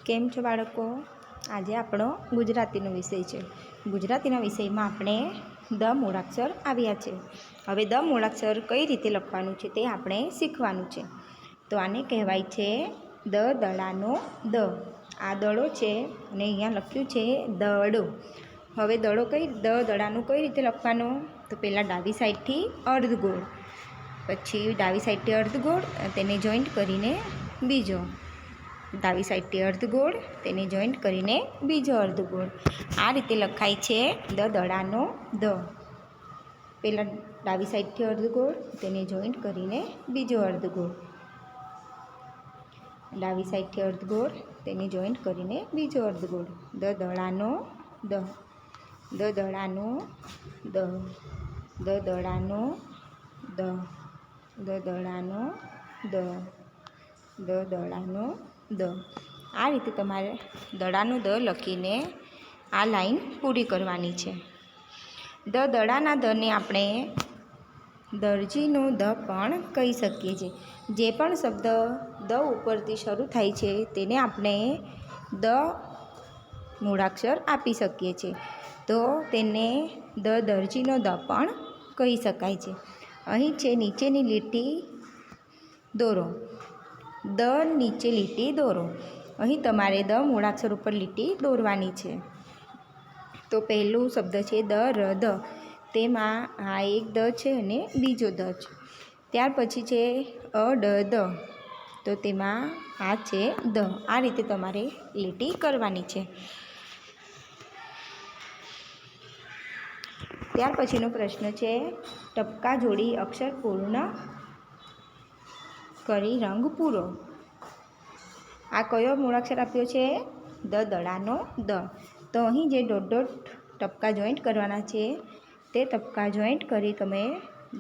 કેમ છો બાળકો? આજે આપણો ગુજરાતીનો વિષય છે. ગુજરાતીના વિષયમાં આપણે દ મૂળાક્ષર આવ્યા છે. હવે દ મૂળાક્ષર કઈ રીતે લખવાનું છે તે આપણે શીખવાનું છે. તો આને કહેવાય છે દ દડાનો દ. આ દડો છે અને અહીંયા લખ્યું છે દડો. હવે દ દડાનું કઈ રીતે લખવાનું? તો પહેલાં ડાબી સાઈડથી અર્ધગોળ, પછી ડાબી સાઈડથી અર્ધગોળ, તેને જોઈન્ટ કરીને બીજો, ડાબી સાઈડથી અર્ધગોળ, તેને જોઈન્ટ કરીને બીજો અર્ધગોળ. આ રીતે લખાય છે દ દડાનો દ. પહેલાં ડાબી સાઈડથી અર્ધગોળ, તેને જોઈન્ટ કરીને બીજો અર્ધગોળ, ડાબી સાઈડથી અર્ધગોળ, તેને જોઈન્ટ કરીને બીજો અર્ધગોળ. દ દડાનો દ. દ દડાનો દ. દ દડાનો દ. દ દડાનો દ. દ દડાનો દ. આ રીતે તમારે દડાનો દ લખીને આ લાઈન પૂરી કરવાની છે. દ દડાના દને આપણે દરજીનો દ પણ કહી શકીએ છીએ. જે પણ શબ્દ દ ઉપરથી શરૂ થાય છે તેને આપણે દ મૂળાક્ષર આપી શકીએ છીએ. તો તેને દ દરજીનો દ પણ કહી શકાય છે. અહીં છે નીચેની લીટી દોરો. દ નીચે લીટી દોરો. અહીં તમારે દ મૂળાક્ષર ઉપર લીટી દોરવાની છે. તો પહેલું શબ્દ છે દ ર દ. તેમાં આ એક દ છે અને બીજો દ છે. ત્યાર પછી છે અ ડ દ. તો તેમાં આ છે દ. આ રીતે તમારે લીટી કરવાની છે. ત્યાર પછીનો પ્રશ્ન છે ટપકા જોડી અક્ષર પૂર્ણ કરી રંગ પૂરો. આ કયો મૂળાક્ષર આપ્યો છે? દ દડાનો દ. તો અહીં જે ડોટ ડોટ ટપકા જોઈન્ટ કરવાના છે તે ટપકા જોઈન્ટ કરી તમે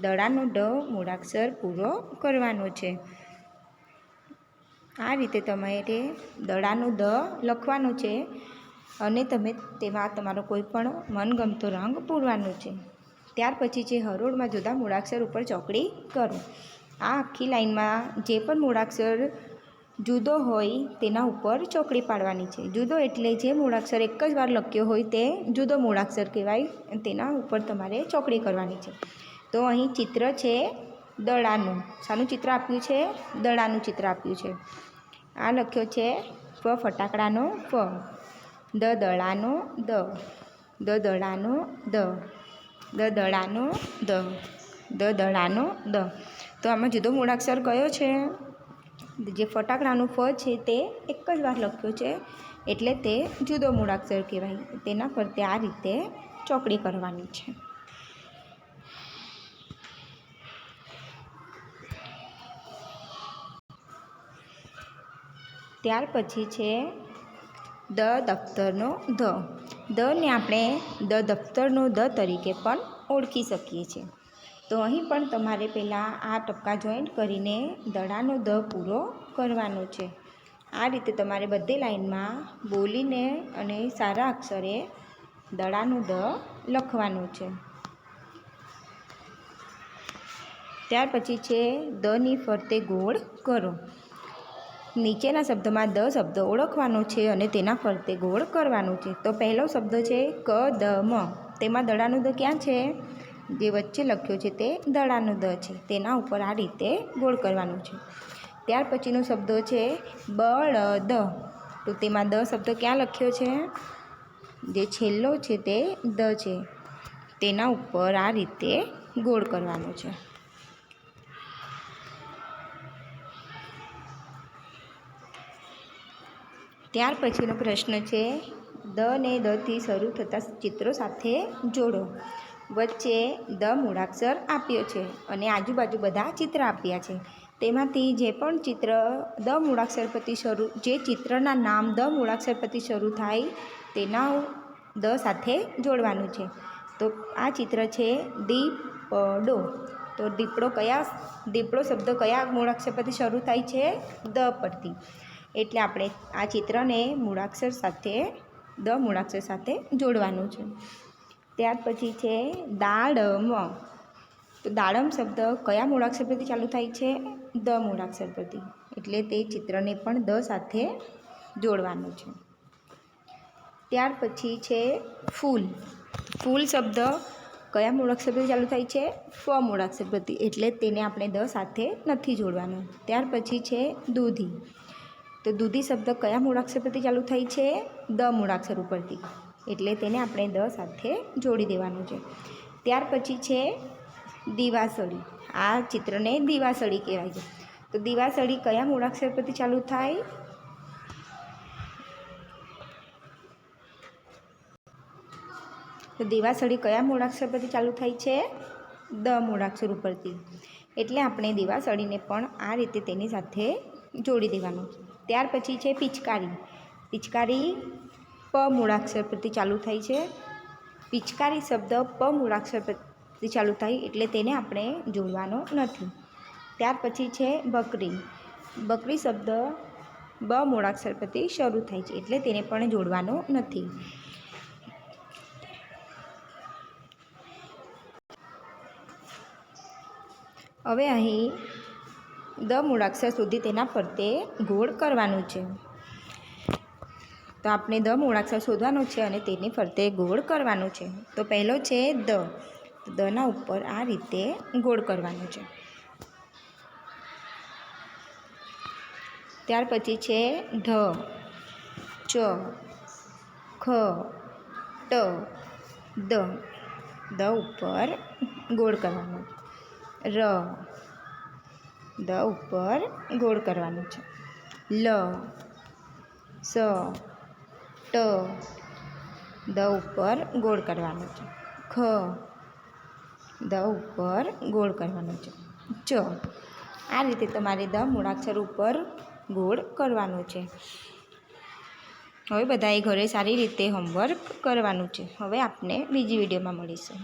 દડાનો ડ મૂળાક્ષર પૂરો કરવાનો છે. આ રીતે તમારે દડાનો દ લખવાનો છે અને તમે તેમાં તમારો કોઈ પણ મનગમતો રંગ પૂરવાનો છે. ત્યાર પછી છે હરોળમાં જુદા મૂળાક્ષર ઉપર ચોકડી કરો. આ આખી લાઈનમાં જે પણ મૂળાક્ષર જુદો હોય તેના ઉપર ચોકડી પાડવાની છે. જુદો એટલે જે મૂળાક્ષર એક જ વાર લખ્યો હોય તે જુદો મૂળાક્ષર કહેવાય. તેના ઉપર તમારે ચોકડી કરવાની છે. તો અહીં ચિત્ર છે દડાનું. શાનું ચિત્ર આપ્યું છે? દડાનું ચિત્ર આપ્યું છે. આ લખ્યો છે ફ ફટાકડાનો ફ. દ દડાનો દ. દ દડાનો દ. દ દડાનો દ. દ દડાનો દ. તો આમાં જુદો મૂળાક્ષર કયો છે? જે ફટાકડાનું ફ છે તે એક જ વાર લખ્યો છે એટલે તે જુદો મૂળાક્ષર કહેવાય. તેના ફરતે આ રીતે ચોકડી કરવાની છે. ત્યાર પછી છે દ દફતરનો ધ. દ ને આપણે દ દફતરનો દ તરીકે પણ ઓળખી શકીએ છીએ. તો અહીં પણ તમારે પહેલાં આ ટપકા જોઈન્ટ કરીને દડાનો દ પૂરો કરવાનો છે. આ રીતે તમારે બધી લાઈનમાં બોલીને અને સારા અક્ષરે દડાનો દ લખવાનો છે. ત્યાર પછી છે દની ફરતે ગોળ કરો. નીચેના શબ્દમાં દ શબ્દ ઓળખવાનો છે અને તેના ફરતે ગોળ કરવાનો છે. તો પહેલો શબ્દ છે ક દ મ. તેમાં દડાનો દ ક્યાં છે? જે વચ્ચે લખ્યો છે તે દડાનો દ છે. તેના ઉપર આ રીતે ગોળ કરવાનો છે. ત્યાર પછીનો શબ્દ છે બળદ. તો તેમાં દ શબ્દ ક્યાં લખ્યો છે? જે છેલ્લો છે તે દ છે. તેના ઉપર આ રીતે ગોળ કરવાનો છે. ત્યાર પછીનો પ્રશ્ન છે દ ને દ થી શરૂ થતા ચિત્રો સાથે જોડો. વચ્ચે દ મૂળાક્ષર આપ્યો છે અને આજુબાજુ બધા ચિત્ર આપ્યા છે. તેમાંથી જે પણ ચિત્ર દ મૂળાક્ષર પરથી શરૂ, જે ચિત્રના નામ દ મૂળાક્ષર પરથી શરૂ થાય તેના દ સાથે જોડવાનું છે. તો આ ચિત્ર છે દીપડો. તો દીપડો શબ્દ કયા મૂળાક્ષર પરથી શરૂ થાય છે? દ પરથી. એટલે આપણે આ ચિત્રને મૂળાક્ષર સાથે દ મૂળાક્ષર સાથે જોડવાનું છે. ત્યાર પછી છે દાડમ. તો દાડમ શબ્દ કયા મૂળાક્ષર પરથી ચાલુ થાય છે? દ મૂળાક્ષર પરથી. એટલે તે ચિત્રને પણ દ સાથે જોડવાનું છે. ત્યાર પછી છે ફૂલ. ફૂલ શબ્દ કયા મૂળાક્ષર પરથી ચાલુ થાય છે? ફ મૂળાક્ષર પરથી, એટલે તેને આપણે દ સાથે નથી જોડવાનું. ત્યાર પછી છે દૂધી. તો દૂધી શબ્દ કયા મૂળાક્ષર પરથી ચાલુ થાય છે? દ મૂળાક્ષર ઉપરથી, એટલે તેને આપણે દ સાથે જોડી દેવાનું છે. ત્યાર પછી છે દિવાસળી. આ ચિત્રને દિવાસળી કહેવાય છે. તો દિવાસળી કયા મૂળાક્ષર પરથી ચાલુ થાય? તો દિવાસળી કયા મૂળાક્ષર પરથી ચાલુ થાય છે? દ મૂળાક્ષર ઉપરથી, એટલે આપણે દિવાસળીને પણ આ રીતે તેની સાથે જોડી દેવાનું. ત્યાર પછી છે પિચકારી. પિચકારી પ મૂળાક્ષર પરથી ચાલુ થાય છે. પિચકારી શબ્દ પ મૂળાક્ષર પરથી ચાલુ થાય, એટલે તેને આપણે જોડવાનો નથી. ત્યાર પછી છે બકરી. બકરી શબ્દ બ મૂળાક્ષર પરથી શરૂ થાય છે, એટલે તેને પણ જોડવાનો નથી. હવે અહીં દ મૂળાક્ષર સુધી તેના ફરતે ગોળ કરવાનું છે. તો આપણે દ મૂળાક્ષર શોધવાનું છે અને તેની ફરતે ગોળ કરવાનું છે. તો પહેલો છે દ. દના ઉપર આ રીતે ગોળ કરવાનું છે. ત્યાર પછી છે ઢ, ચ, ખ, ટ, દ. દ ઉપર ગોળ કરવાનો. ર, દ ઉપર ગોળ કરવાનું છે. લ, સ, ટ, દ ઉપર ગોળ કરવાનું છે. ખ, દ ઉપર ગોળ કરવાનું છે. ચ. આ રીતે તમારે દ મૂળાક્ષર ઉપર ગોળ કરવાનું છે. હવે બધાએ ઘરે સારી રીતે હોમવર્ક કરવાનું છે. હવે આપણે બીજી વિડીયોમાં મળીશું.